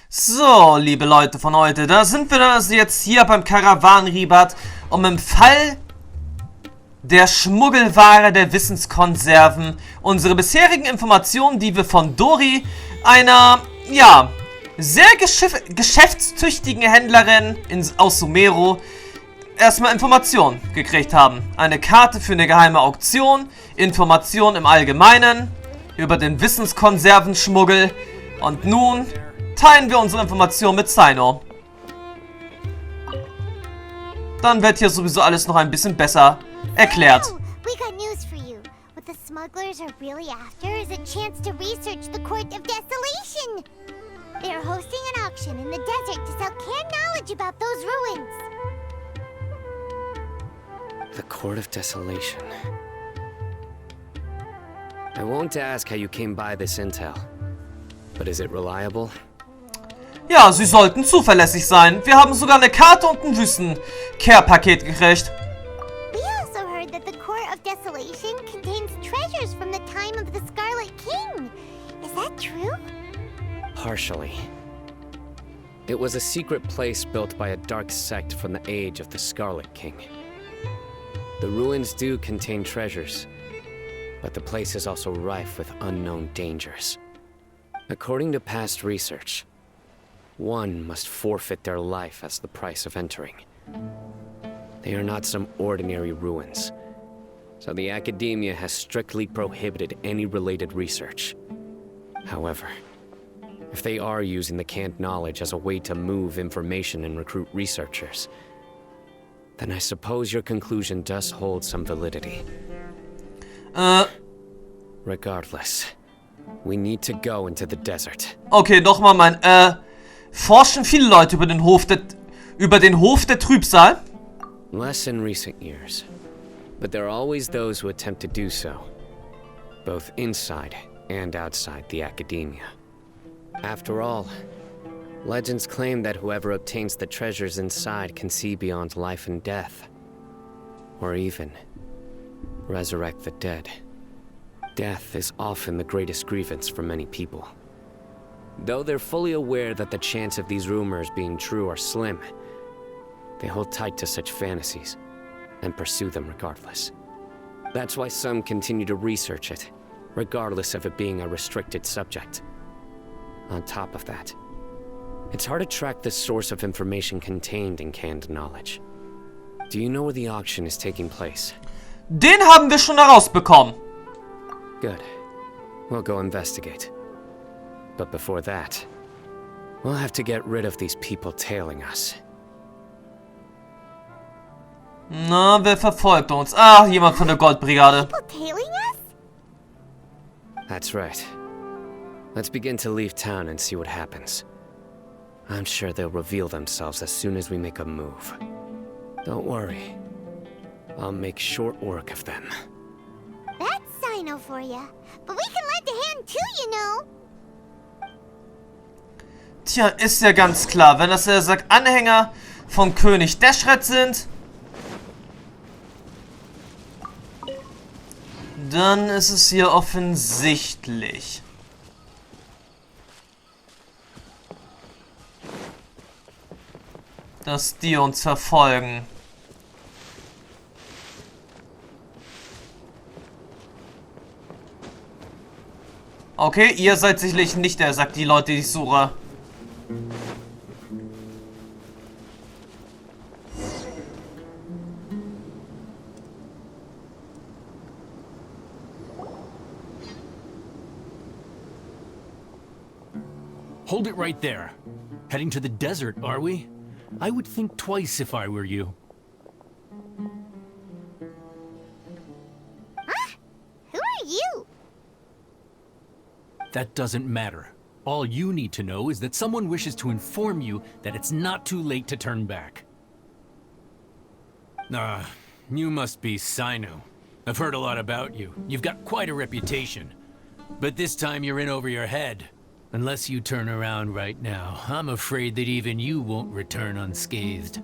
So, liebe Leute von heute, da sind wir also jetzt hier beim Karawanenribat, um im Fall der Schmuggelware der Wissenskonserven unsere bisherigen Informationen, die wir von Dori, einer, ja, sehr geschäftstüchtigen Händlerin aus Sumerus, erstmal Informationen gekriegt haben. Eine Karte für eine geheime Auktion, Informationen im Allgemeinen über den Wissenskonservenschmuggel und nun teilen wir unsere Informationen mit Cyno. Dann wird hier sowieso alles noch ein bisschen besser erklärt. We got news for you. What the smugglers are really after is a chance to research the Court of Desolation. They are hosting an auction in the desert to sell canned knowledge about those ruins. The Court of Desolation. I won't ask how you came by this intel, but is it reliable? Ja, sie sollten zuverlässig sein. Wir haben sogar eine Karte und ein Wüsten-Care-Paket gekriegt. We also heard that the Court of Desolation contains treasures from the time of the Scarlet King. Is that true? Partially. It was a secret place built by a dark sect from the age of the Scarlet King. The ruins do contain treasures, but the place is also rife with unknown dangers. According to past research, one must forfeit their life as the price of entering. They are not some ordinary ruins, so the academia has strictly prohibited any related research. However, if they are using the canned knowledge as a way to move information and recruit researchers, then I suppose your conclusion does hold some validity. Regardless, we need to go into the desert. Okay, nochmal forschen viele Leute über den Hof der Trübsal? Less in recent years, but there are always those who attempt to do so, both inside and outside the academia. After all, legends claim that whoever obtains the treasures inside can see beyond life and death, or even resurrect the dead. Death is often the greatest grievance for many people. Though they're fully aware that the chance of these rumors being true are slim, they hold tight to such fantasies and pursue them regardless. That's why some continue to research it, regardless of it being a restricted subject. On top of that, it's hard to track the source of information contained in canned knowledge. Do you know where the auction is taking place? Den haben wir schon herausbekommen. Good. We'll go investigate. But before that, we'll have to get rid of these people tailing us. Na, wer verfolgt uns? Ah, jemand von der Goldbrigade. People tailing us? That's right. Let's begin to leave town and see what happens. I'm sure they'll reveal themselves as soon as we make a move. Don't worry. I'll make short work of them. That's Cyno for ya. But we can lend a hand too, you know. Tja, ist ja ganz klar, wenn das sagt Anhänger von König Deschred sind, dann ist es hier offensichtlich. Dass die uns verfolgen. Okay, ihr seid sicherlich nicht der, sagt die Leute, die ich suche. Hold it right there. Heading to the desert, are we? I would think twice if I were you. Huh? Who are you? That doesn't matter. All you need to know is that someone wishes to inform you that it's not too late to turn back. You must be Cyno. I've heard a lot about you. You've got quite a reputation. But this time you're in over your head. Unless you turn around right now, I'm afraid that even you won't return unscathed.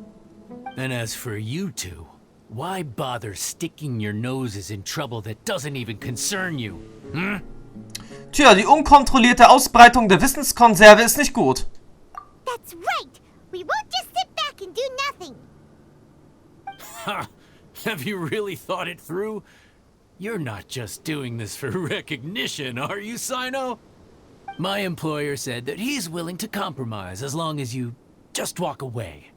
And as for you two, why bother sticking your noses in trouble that doesn't even concern you? Tja, die unkontrollierte Ausbreitung der Wissenskonserve ist nicht gut. That's right! We won't just sit back and do nothing! Ha! Have you really thought it through? You're not just doing this for recognition, are you, Cyno? My employer said that he's willing to compromise as long as you just walk away.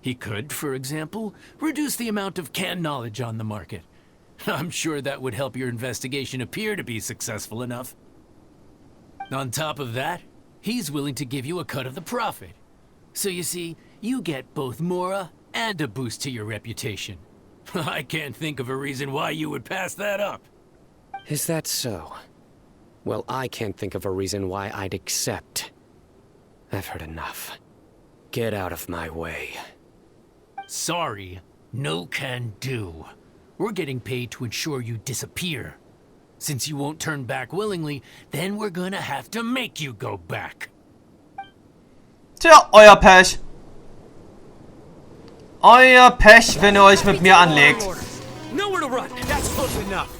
He could, for example, reduce the amount of canned knowledge on the market. I'm sure that would help your investigation appear to be successful enough. On top of that, he's willing to give you a cut of the profit. So you see, you get both Mora and a boost to your reputation. I can't think of a reason why you would pass that up. Is that so? Well, I can't think of a reason why I'd accept. I've heard enough. Get out of my way. Sorry, no can do. We're getting paid to ensure you disappear. Since you won't turn back willingly, then we're gonna have to make you go back. Tja, euer Pech. Euer Pech, wenn ihr euch mit mir anlegt. Nowhere to run. That's close enough.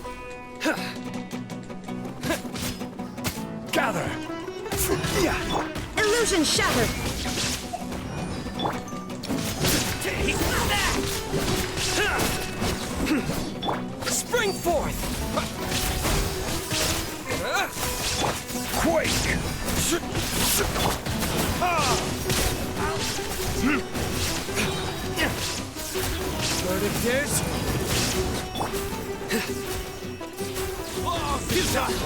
Gather. Illusion shattered. Take that. Spring forth. Quake. Verdict is futile.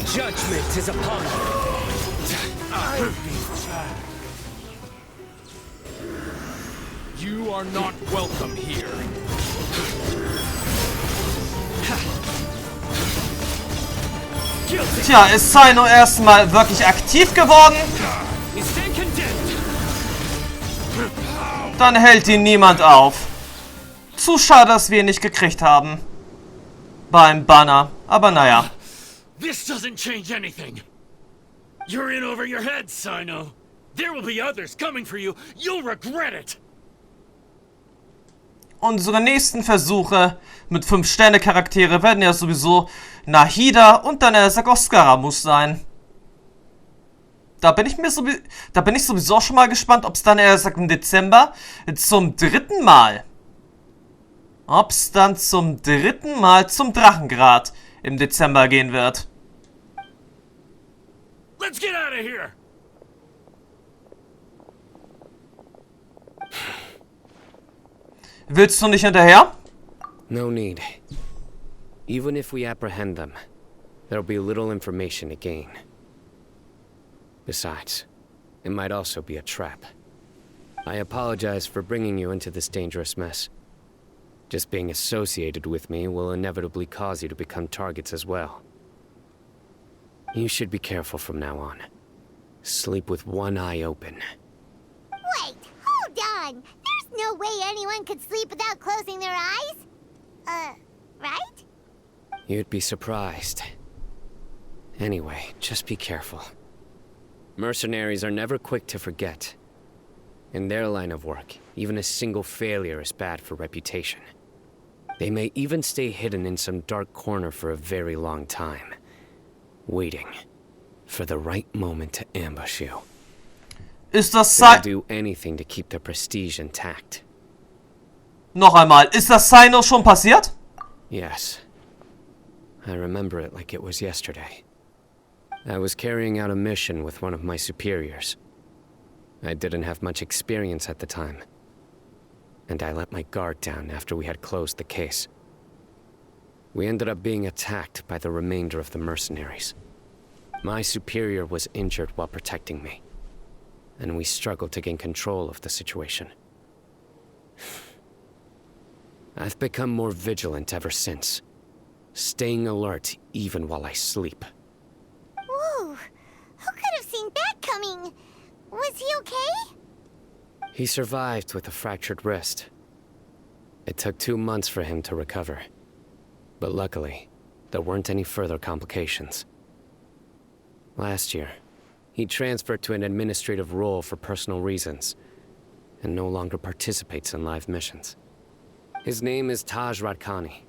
Judgment is upon you. You are not welcome here. Tja, ist Cyno erstmal wirklich aktiv geworden? Dann hält ihn niemand auf. Zu schade, dass wir ihn nicht gekriegt haben. Beim Banner. Aber naja. This doesn't change anything. You're in over your head, Cyno. There will be others coming for you. You'll regret it. Unsere nächsten Versuche mit 5-Sterne-Charaktere werden ja sowieso Nahida und dann Sagoskaramus sein. Da bin ich sowieso schon mal gespannt, ob es dann erst im Dezember zum dritten Mal zum Drachengrad im Dezember gehen wird. Let's get out of here. Willst du nicht hinterher? No need. Even if we apprehend them, there'll be little information to gain. Besides, it might also be a trap. I apologize for bringing you into this dangerous mess. Just being associated with me will inevitably cause you to become targets as well. You should be careful from now on. Sleep with one eye open. Wait, hold on! There's no way anyone could sleep without closing their eyes? Right? You'd be surprised. Anyway, just be careful. Mercenaries are never quick to forget. In their line of work, even a single failure is bad for reputation. They may even stay hidden in some dark corner for a very long time, waiting for the right moment to ambush you. Ist das They'll do anything to keep their prestige intact. Noch einmal, ist das Cyno schon passiert? Yes. I remember it like it was yesterday. I was carrying out a mission with one of my superiors. I didn't have much experience at the time, and I let my guard down after we had closed the case. We ended up being attacked by the remainder of the mercenaries. My superior was injured while protecting me, and we struggled to gain control of the situation. I've become more vigilant ever since, staying alert even while I sleep. Whoa! Who could have seen that coming? Was he okay? He survived with a fractured wrist. It took 2 months for him to recover. But luckily, there weren't any further complications. Last year, he transferred to an administrative role for personal reasons, and no longer participates in live missions. His name is Taj Radkani,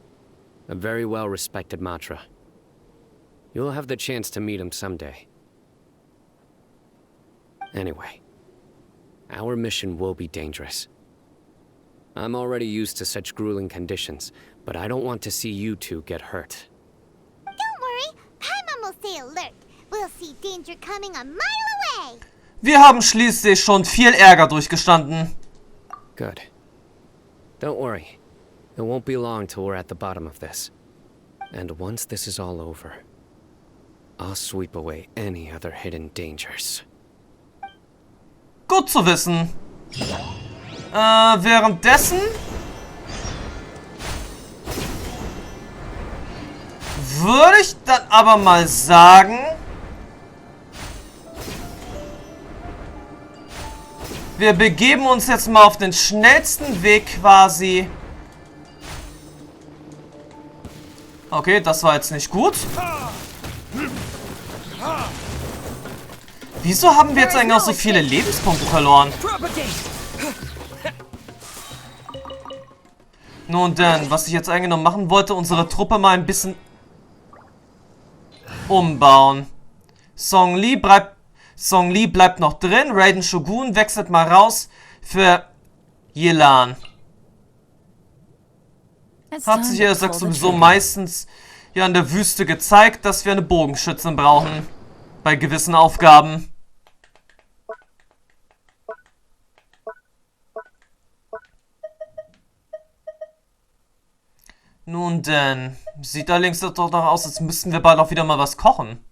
a very well-respected Matra. You'll have the chance to meet him someday. Anyway, our mission will be dangerous. I'm already used to such grueling conditions, but I don't want to see you two get hurt. Don't worry, Paimon will stay alert. We'll see danger coming a mile away. Wir haben schließlich schon viel Ärger durchgestanden. Good. Don't worry. It won't be long till we're at the bottom of this. And once this is all over, I'll sweep away any other hidden dangers. Gut zu wissen. Währenddessen würde ich dann aber mal sagen, wir begeben uns jetzt mal auf den schnellsten Weg quasi. Okay, das war jetzt nicht gut. Wieso haben wir jetzt eigentlich noch so viele Lebenspunkte verloren? Nun denn, was ich jetzt eigentlich noch machen wollte, unsere Truppe mal ein bisschen umbauen. Song Li bleibt noch drin. Raiden Shogun wechselt mal raus für Yelan. Hat sich ja sowieso meistens ja in der Wüste gezeigt, dass wir eine Bogenschützin brauchen. Bei gewissen Aufgaben. Nun denn, sieht allerdings doch noch aus, als müssten wir bald auch wieder mal was kochen.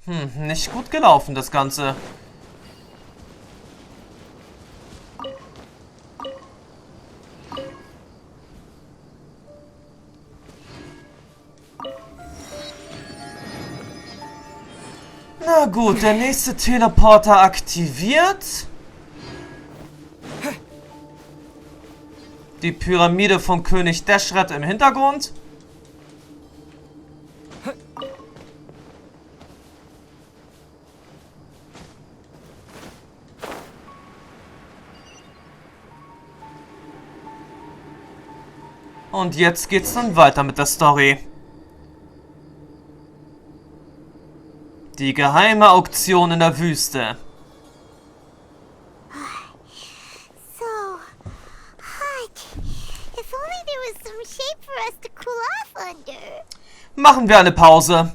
Nicht gut gelaufen, das Ganze. Na gut, der nächste Teleporter aktiviert. Die Pyramide von König Deschret im Hintergrund. Und jetzt geht's dann weiter mit der Story. Die geheime Auktion in der Wüste. So hot. If only there was some shape for us to cool off under. Machen wir eine Pause.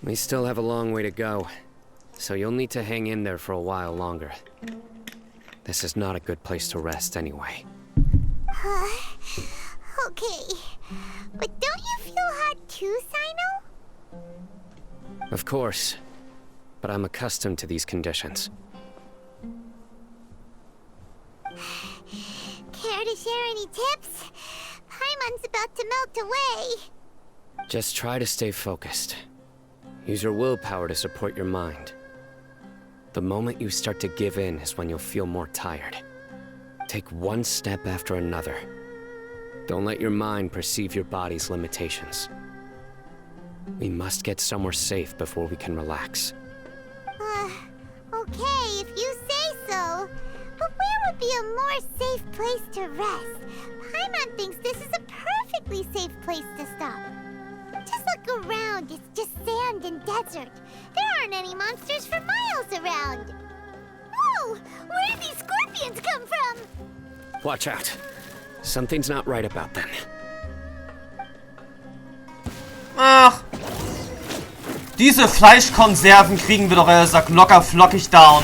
We still have a long way to go, so you'll need to hang in there for a while longer. This is not a good place to rest anyway. Okay. But don't you feel hot too, Cyno? Of course, but I'm accustomed to these conditions. Care to share any tips? Paimon's about to melt away. Just try to stay focused. Use your willpower to support your mind. The moment you start to give in is when you'll feel more tired. Take one step after another. Don't let your mind perceive your body's limitations. We must get somewhere safe before we can relax. Okay, if you say so. But where would be a more safe place to rest? Paimon thinks this is a perfectly safe place to stop. Just look around, it's just sand and desert. There aren't any monsters for miles around. Whoa! Where did these scorpions come from? Watch out. Something's not right about them. Ach. Diese Fleischkonserven kriegen wir doch locker flockig down.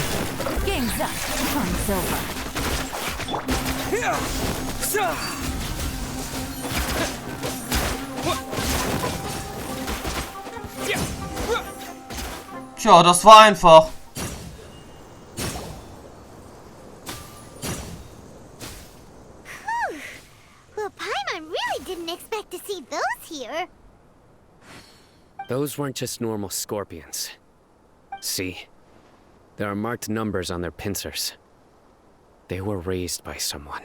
Game's up. Fun's over. Tja, das war einfach. Well, Paimon really didn't expect to see those here. Those weren't just normal scorpions. See? There are marked numbers on their pincers. They were raised by someone.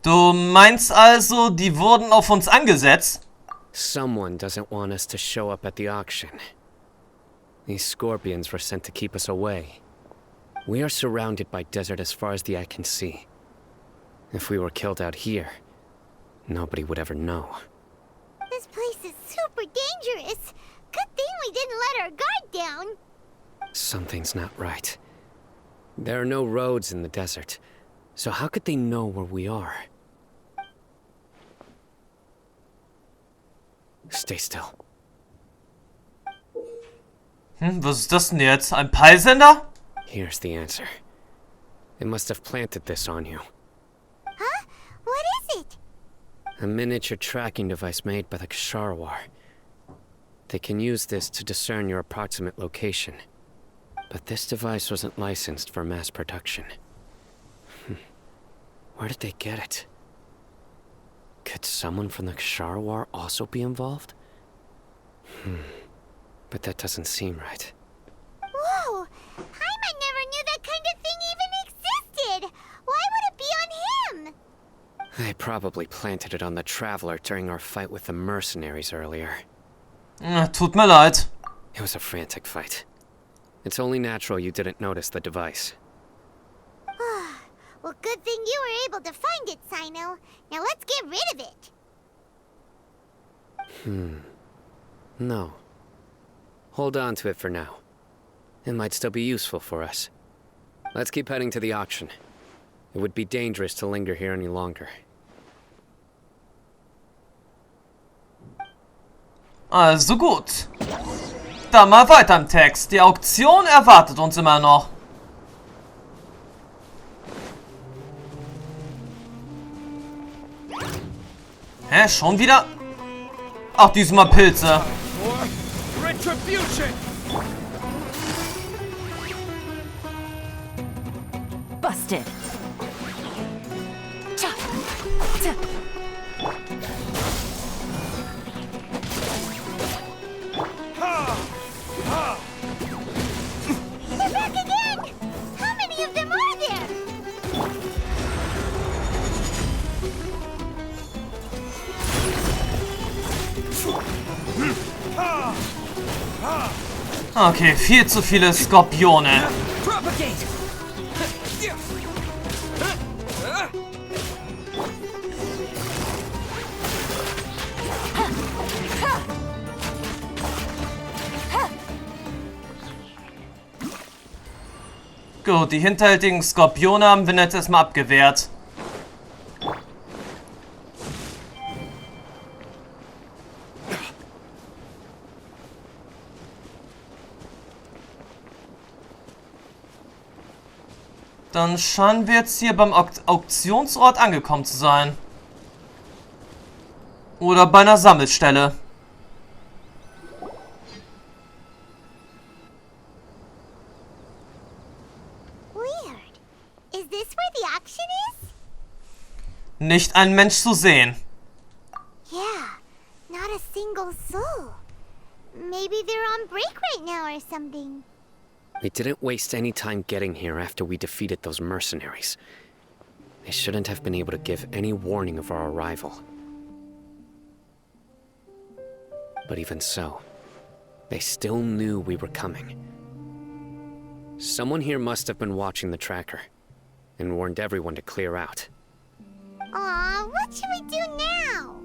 Du meinst also, die wurden auf uns angesetzt? Someone doesn't want us to show up at the auction. These scorpions were sent to keep us away. We are surrounded by desert as far as the eye can see. If we were killed out here, nobody would ever know. This place is super dangerous. Good thing we didn't let our guard down. Something's not right. There are no roads in the desert, so how could they know where we are? Stay still. Was ist das denn jetzt? Ein Peilsender? Here's the answer. They must have planted this on you. Huh? What is it? A miniature tracking device made by the Ksharawar. They can use this to discern your approximate location. But this device wasn't licensed for mass production. Where did they get it? Could someone from the Ksharawar also be involved? But that doesn't seem right. Whoa! Paimon never knew that kind of thing even existed! Why would it be on him? They probably planted it on the Traveler during our fight with the mercenaries earlier. Tut mir leid. It was a frantic fight. It's only natural you didn't notice the device. Well, good thing you were able to find it, Cyno. Now let's get rid of it. No. Hold on to it for now. It might still be useful for us. Let's keep heading to the auction. It would be dangerous to linger here any longer. Also gut. Dann mal weiter im Text. Die Auktion erwartet uns immer noch. Hä, schon wieder? Ach, diesmal Pilze. For retribution! Busted. Cha. Ta. They're back again! How many of them are there? Okay, viel zu viele Skorpione. Propagate! Gut, die hinterhältigen Skorpione haben wir jetzt erstmal abgewehrt. Dann scheinen wir jetzt hier beim Auktionsort angekommen zu sein. Oder bei einer Sammelstelle. Weird. Is this where the auction is? Nicht ein Mensch zu sehen. Yeah, not a single soul. Maybe they're on break right now or something. They didn't waste any time getting here after we defeated those mercenaries. They shouldn't have been able to give any warning of our arrival. But even so, they still knew we were coming. Someone here must have been watching the tracker and warned everyone to clear out. Aw, what should we do now?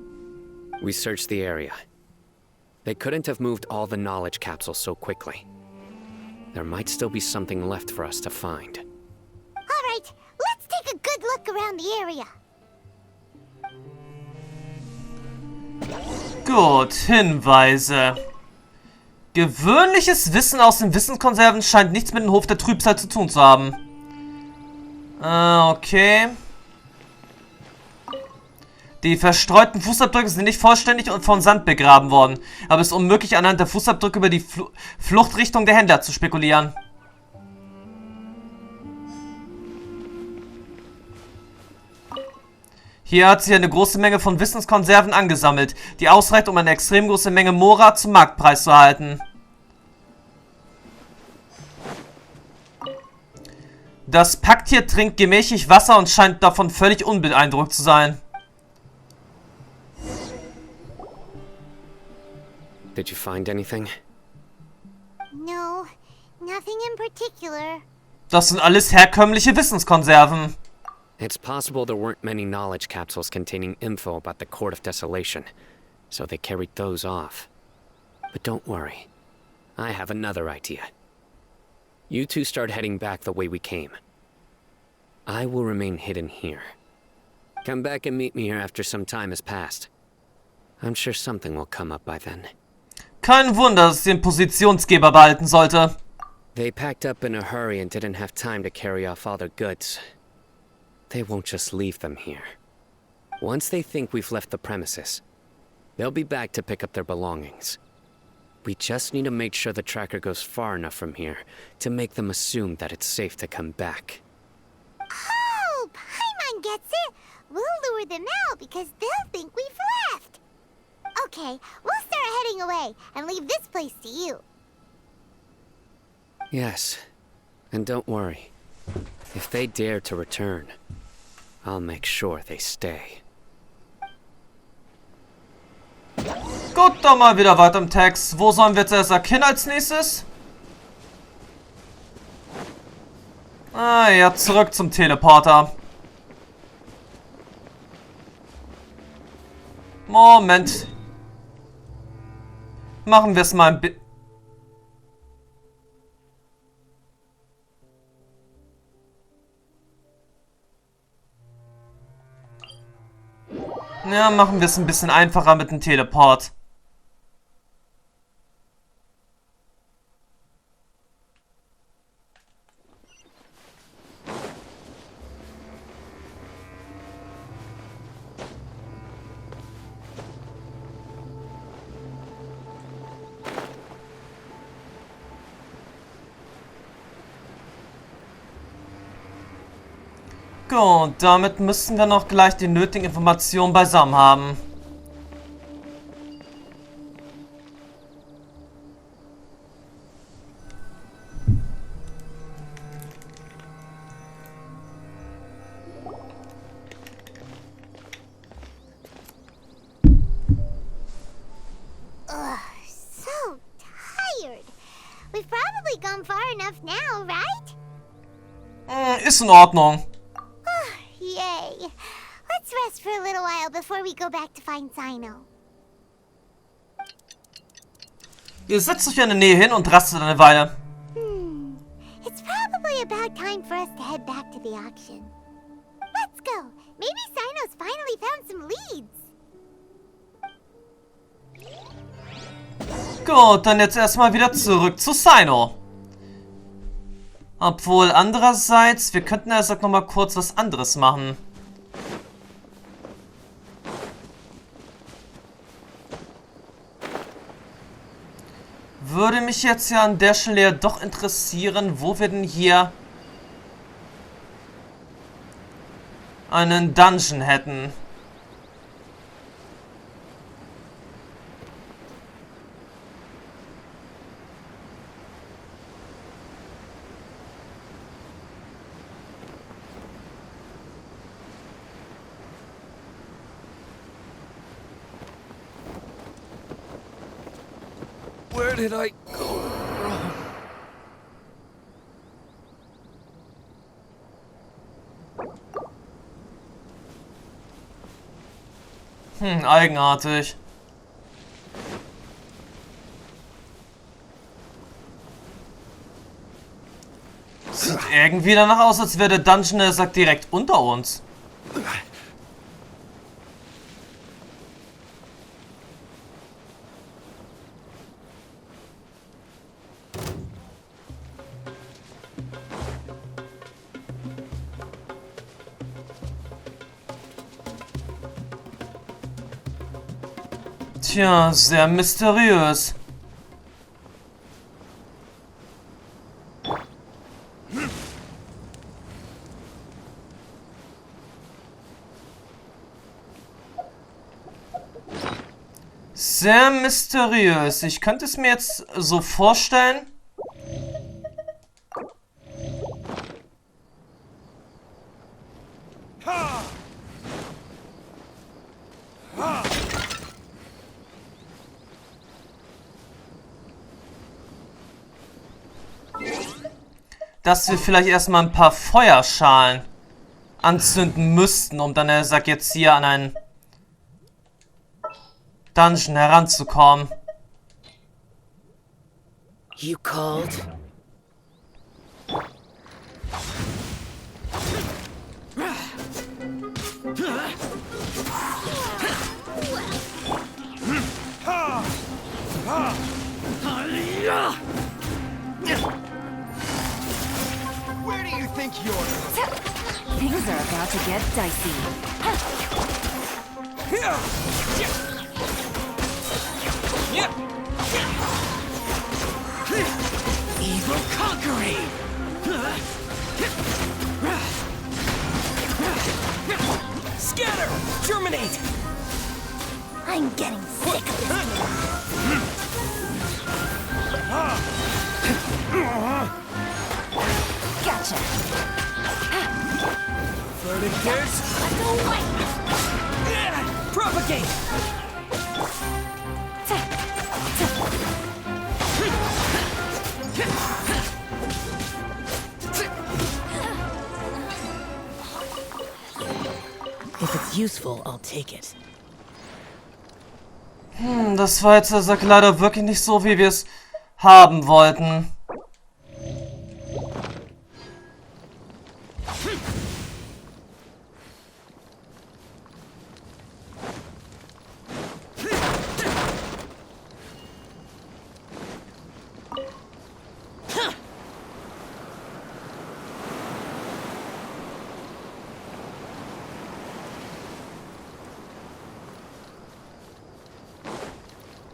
We searched the area. They couldn't have moved all the knowledge capsules so quickly. There might still be something left for us to find. All right, let's take a good look around the area. Gut, Hinweise. Gewöhnliches Wissen aus den Wissenskonserven scheint nichts mit dem Hof der Trübsal zu tun zu haben. Okay. Die verstreuten Fußabdrücke sind nicht vollständig und von Sand begraben worden, aber es ist unmöglich, anhand der Fußabdrücke über die Fluchtrichtung der Händler zu spekulieren. Hier hat sich eine große Menge von Wissenskonserven angesammelt, die ausreicht, um eine extrem große Menge Mora zum Marktpreis zu erhalten. Das Packtier trinkt gemächlich Wasser und scheint davon völlig unbeeindruckt zu sein. Did you find anything? No, nothing in particular. Das sind alles herkömmliche Wissenskonserven. It's possible there weren't many knowledge capsules containing info about the Court of Desolation, so they carried those off. But don't worry. I have another idea. You two start heading back the way we came. I will remain hidden here. Come back and meet me here after some time has passed. I'm sure something will come up by then. Kein Wunder, dass es den Positionsgeber behalten sollte. They packed up in a hurry and didn't have time to carry off all their goods. They won't just leave them here. Once they think we've left the premises, they'll be back to pick up their belongings. We just need to make sure the tracker goes far enough from here to make them assume that it's safe to come back. Oh, Paimon gets it. We'll lure them out because they'll think we've left. Okay, we'll start heading away and leave this place to you. Yes, and don't worry. If they dare to return, I'll make sure they stay. Gut, dann mal wieder weiter im Text. Wo sollen wir jetzt erst erkennen als nächstes? Ah ja, zurück zum Teleporter. Moment. Machen wir es mal ein bisschen. Ja, machen wir es ein bisschen einfacher mit dem Teleport. Gut, damit müssten wir noch gleich die nötigen Informationen beisammen haben. Ugh, so tired. We've probably gone far enough now, right? Ist in Ordnung. Yay. Let's rest for a little while before we go back to find Cyno. Ihr setzt euch in der Nähe hin und rastet eine Weile. It's probably about time for us to head back to the auction. Let's go. Maybe Cyno's finally found some leads. Gut, dann jetzt erstmal wieder zurück zu Cyno. Obwohl, andererseits, wir könnten erst noch mal kurz was anderes machen. Würde mich jetzt ja an der Stelle doch interessieren, wo wir denn hier einen Dungeon hätten. Where did I go wrong? Eigenartig. Sieht irgendwie danach aus, als wäre der Dungeon, der sagt, direkt unter uns. Tja, sehr mysteriös. Sehr mysteriös. Ich könnte es mir jetzt so vorstellen. Dass wir vielleicht erstmal ein paar Feuerschalen anzünden müssten, um dann, er sagt jetzt hier, an einen Dungeon heranzukommen. You called? Where do you think you're? Things are about to get dicey. Evil conquering! Scatter! Germinate! I'm getting sick of this game. Gotcha. Verticus! Propagate! If it's useful, I'll take it. Das war jetzt leider wirklich nicht so, wie wir es haben wollten.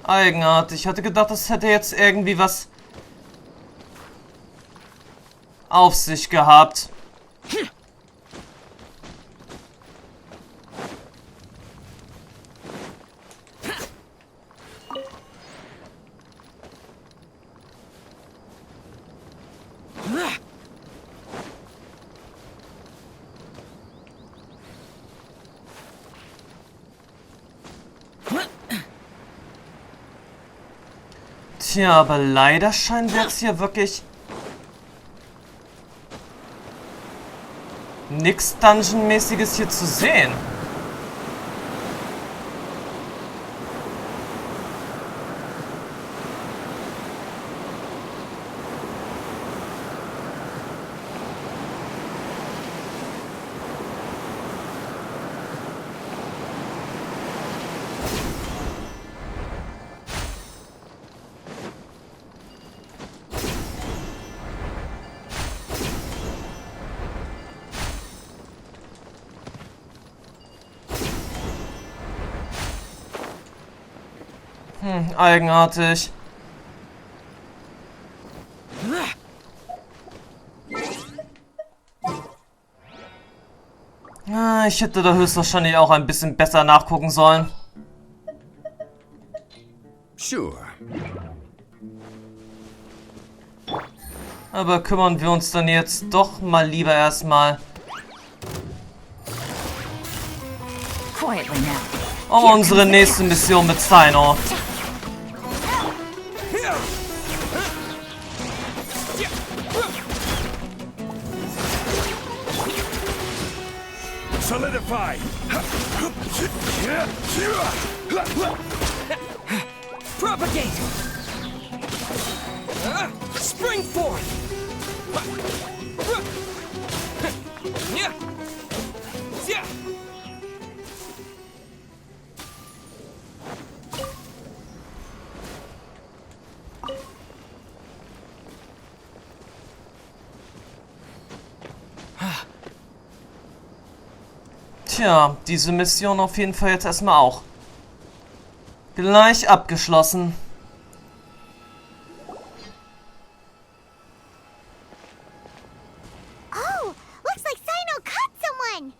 Eigenartig. Ich hatte gedacht, das hätte jetzt irgendwie was auf sich gehabt. Tja, aber leider scheint jetzt hier wirklich nichts Dungeon-mäßiges hier zu sehen. Eigenartig. Ich hätte da höchstwahrscheinlich auch ein bisschen besser nachgucken sollen. Sure. Aber kümmern wir uns dann jetzt doch mal lieber erstmal Quietly now. um unsere nächste Mission mit Cyno. Solidify! Propagate! Spring forth! Tja, diese Mission auf jeden Fall jetzt erstmal auch gleich abgeschlossen. Oh, looks like Cyno caught someone!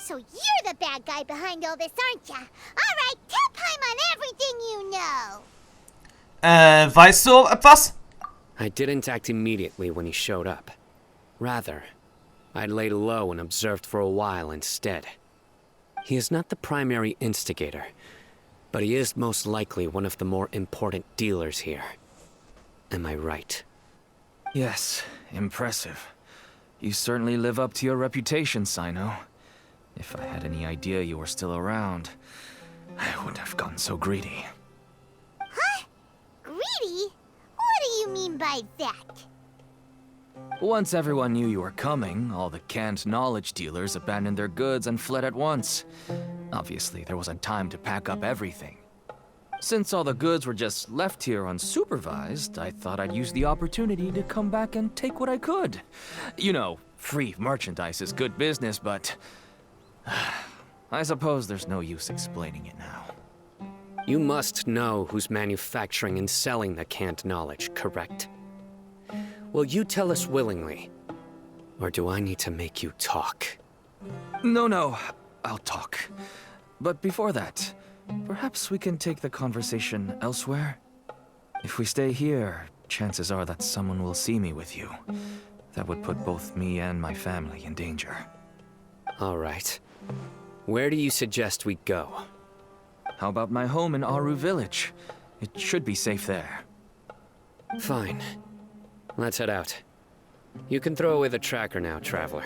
So you're the bad guy behind all this, aren't ya? Alright, tell Paim on everything you know! Weißt du etwas? I didn't act immediately when he showed up. Rather, I laid low and observed for a while instead. He is not the primary instigator, but he is most likely one of the more important dealers here. Am I right? Yes, impressive. You certainly live up to your reputation, Cyno. If I had any idea you were still around, I wouldn't have gotten so greedy. Huh? Greedy? by that? Once everyone knew you were coming, all the canned knowledge dealers abandoned their goods and fled at once. Obviously, there wasn't time to pack up everything. Since all the goods were just left here unsupervised, I thought I'd use the opportunity to come back and take what I could. You know, free merchandise is good business, but I suppose there's no use explaining it now. You must know who's manufacturing and selling the canned knowledge, correct? Will you tell us willingly? Or do I need to make you talk? No, I'll talk. But before that, perhaps we can take the conversation elsewhere? If we stay here, chances are that someone will see me with you. That would put both me and my family in danger. All right. Where do you suggest we go? How about my home in Aru Village? It should be safe there. Fine. Let's head out. You can throw away the tracker now, traveler.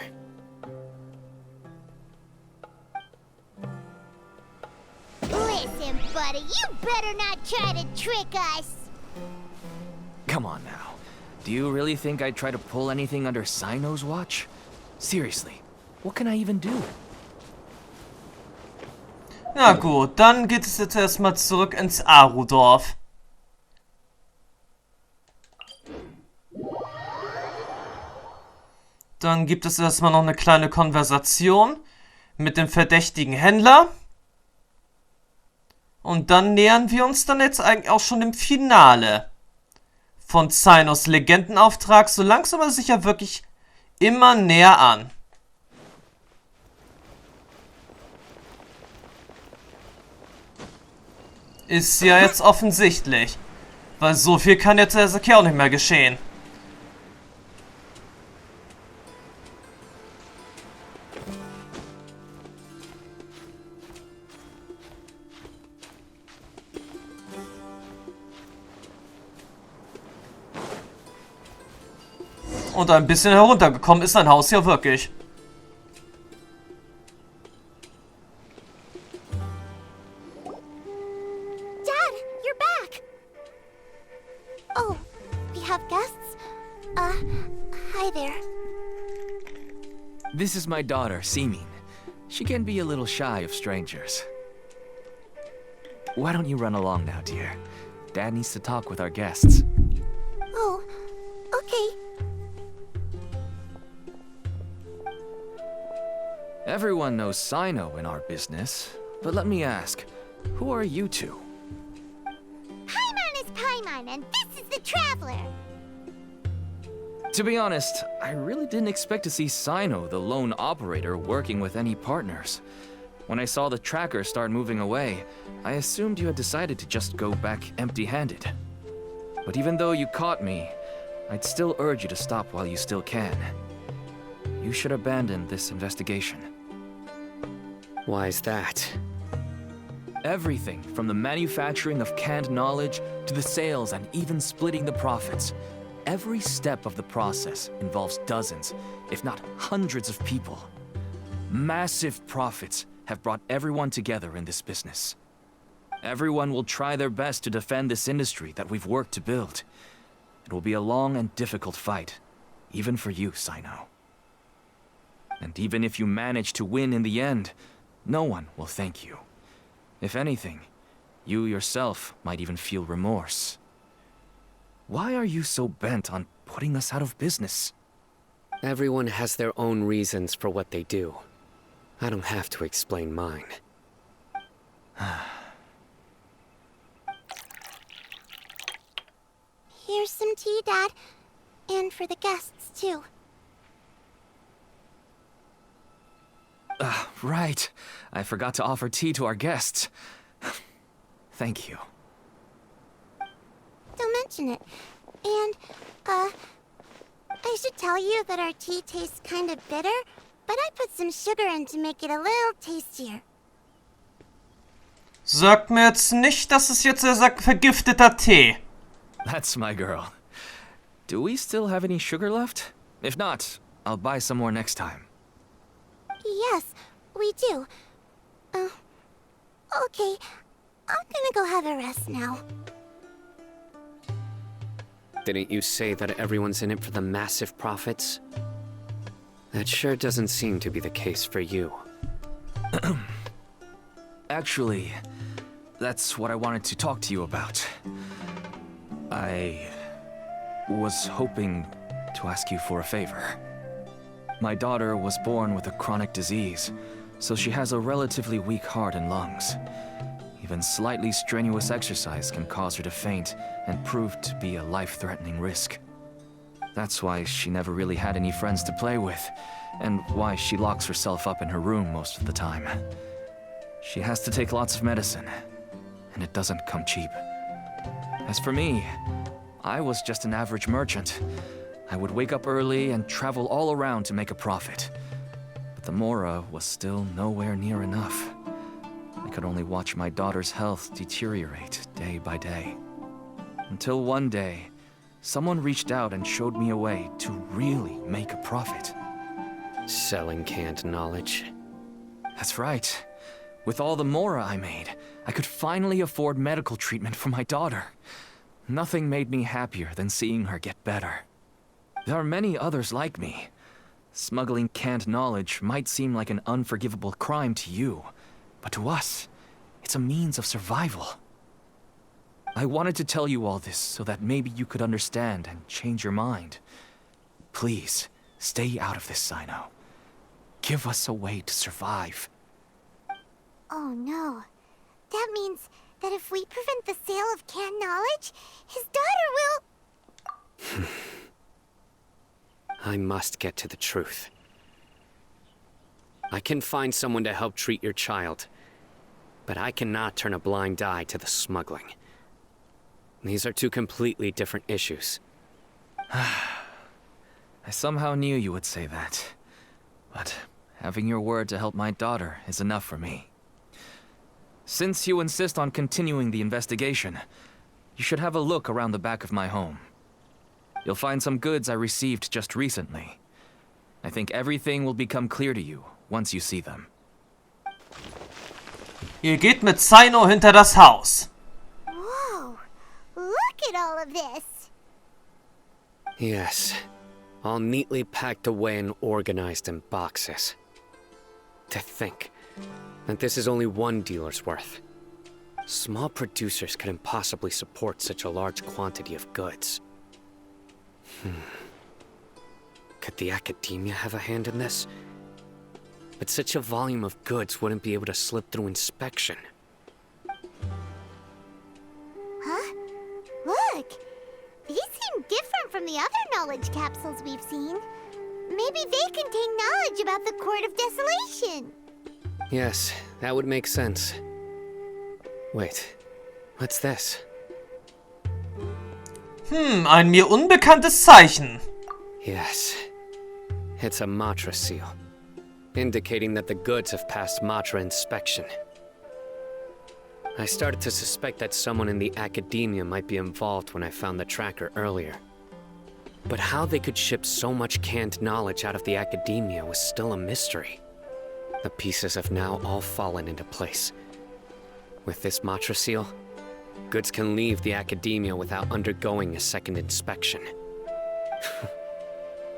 Listen, buddy, you better not try to trick us! Come on now. Do you really think I'd try to pull anything under Cyno's watch? Seriously, what can I even do? Na gut, dann geht es jetzt erstmal zurück ins Aru-Dorf. Dann gibt es erstmal noch eine kleine Konversation mit dem verdächtigen Händler. Und dann nähern wir uns dann jetzt eigentlich auch schon dem Finale von Cynos Legendenauftrag so langsam aber sicher wirklich immer näher an. Ist ja jetzt offensichtlich. Weil so viel kann jetzt der Verkehr auch nicht mehr geschehen. Und ein bisschen heruntergekommen ist sein Haus ja wirklich. Dad, you're back! Oh, we have guests? Hi there. This is my daughter, Simin. She can be a little shy of strangers. Why don't you run along now, dear? Dad needs to talk with our guests. Oh, okay. Everyone knows Cyno in our business, but let me ask, who are you two? Paimon is Paimon, and this is the Traveler. To be honest, I really didn't expect to see Cyno, the lone operator, working with any partners. When I saw the tracker start moving away, I assumed you had decided to just go back empty-handed. But even though you caught me, I'd still urge you to stop while you still can. You should abandon this investigation. Why is that? Everything from the manufacturing of canned knowledge to the sales and even splitting the profits. Every step of the process involves dozens, if not hundreds of people. Massive profits have brought everyone together in this business. Everyone will try their best to defend this industry that we've worked to build. It will be a long and difficult fight, even for you, Cyno. And even if you manage to win in the end, no one will thank you. If anything, you yourself might even feel remorse. Why are you so bent on putting us out of business? Everyone has their own reasons for what they do. I don't have to explain mine. Here's some tea, Dad. And for the guests, too. Right. I forgot to offer tea to our guests. Thank you. Don't mention it. And, I should tell you that our tea tastes kind of bitter, but I put some sugar in to make it a little tastier. Sagt mir jetzt nicht, dass es jetzt vergifteter Tee. That's my girl. Do we still have any sugar left? If not, I'll buy some more next time. Yes, we do. Okay. I'm gonna go have a rest now. Didn't you say that everyone's in it for the massive profits? That sure doesn't seem to be the case for you. Actually, that's what I wanted to talk to you about. I was hoping to ask you for a favor. My daughter was born with a chronic disease, so she has a relatively weak heart and lungs. Even slightly strenuous exercise can cause her to faint and prove to be a life-threatening risk. That's why she never really had any friends to play with, and why she locks herself up in her room most of the time. She has to take lots of medicine, and it doesn't come cheap. As for me, I was just an average merchant. I would wake up early and travel all around to make a profit. But the Mora was still nowhere near enough. I could only watch my daughter's health deteriorate day by day. Until one day, someone reached out and showed me a way to really make a profit. Selling canned knowledge. That's right. With all the Mora I made, I could finally afford medical treatment for my daughter. Nothing made me happier than seeing her get better. There are many others like me. Smuggling canned knowledge might seem like an unforgivable crime to you, but to us, it's a means of survival. I wanted to tell you all this so that maybe you could understand and change your mind. Please, stay out of this, Cyno. Give us a way to survive. Oh no. That means that if we prevent the sale of canned knowledge, his daughter will... I must get to the truth. I can find someone to help treat your child, but I cannot turn a blind eye to the smuggling. These are two completely different issues. I somehow knew you would say that. But having your word to help my daughter is enough for me. Since you insist on continuing the investigation, you should have a look around the back of my home. You'll find some goods I received just recently. I think everything will become clear to you once you see them. Ihr geht mit Cyno hinter das Haus. Whoa! Look at all of this! Yes, all neatly packed away and organized in boxes. To think that this is only one dealer's worth. Small producers couldn't possibly support such a large quantity of goods. Could the academia have a hand in this? But such a volume of goods wouldn't be able to slip through inspection. Huh? Look! These seem different from the other knowledge capsules we've seen. Maybe they contain knowledge about the Court of Desolation. Yes, that would make sense. Wait, what's this? Ein mir unbekanntes Zeichen. Yes, it's a Matra seal, indicating that the goods have passed Matra inspection. I started to suspect that someone in the academia might be involved when I found the tracker earlier. But how they could ship so much canned knowledge out of the academia was still a mystery. The pieces have now all fallen into place. With this Matra seal, goods can leave the academia without undergoing a second inspection.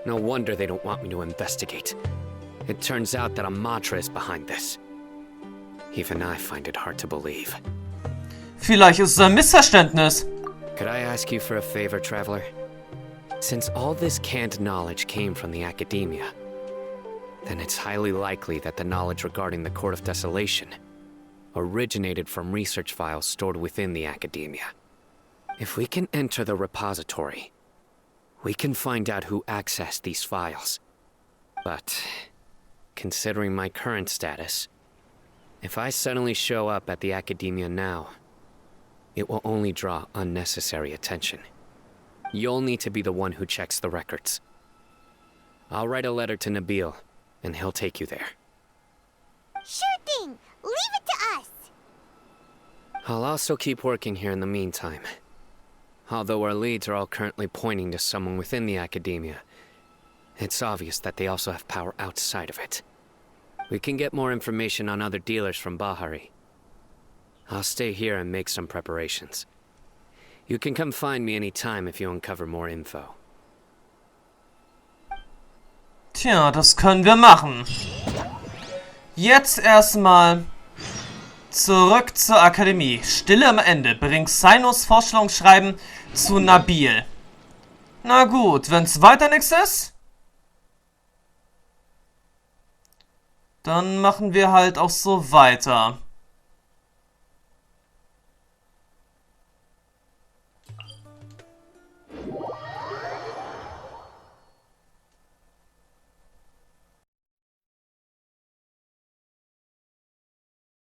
No wonder they don't want me to investigate. It turns out that a Matra is behind this. Even I find it hard to believe. Vielleicht ist es ein Missverständnis. Could I ask you for a favor, Traveler? Since all this canned knowledge came from the academia, then it's highly likely that the knowledge regarding the Court of Desolation originated from research files stored within the academia. If we can enter the repository, we can find out who accessed these files. But, considering my current status, if I suddenly show up at the academia now, it will only draw unnecessary attention. You'll need to be the one who checks the records. I'll write a letter to Nabil, and he'll take you there. Sure thing! Leave it to us! I'll also keep working here in the meantime. Although our leads are all currently pointing to someone within the academia, it's obvious that they also have power outside of it. We can get more information on other dealers from Bahari. I'll stay here and make some preparations. You can come find me anytime if you uncover more info. Tja, das können wir machen. Jetzt erstmal zurück zur Akademie. Stille am Ende. Bringt Cynos Vorstellungsschreiben zu Nabil. Na gut, wenn's weiter nichts ist, dann machen wir halt auch so weiter.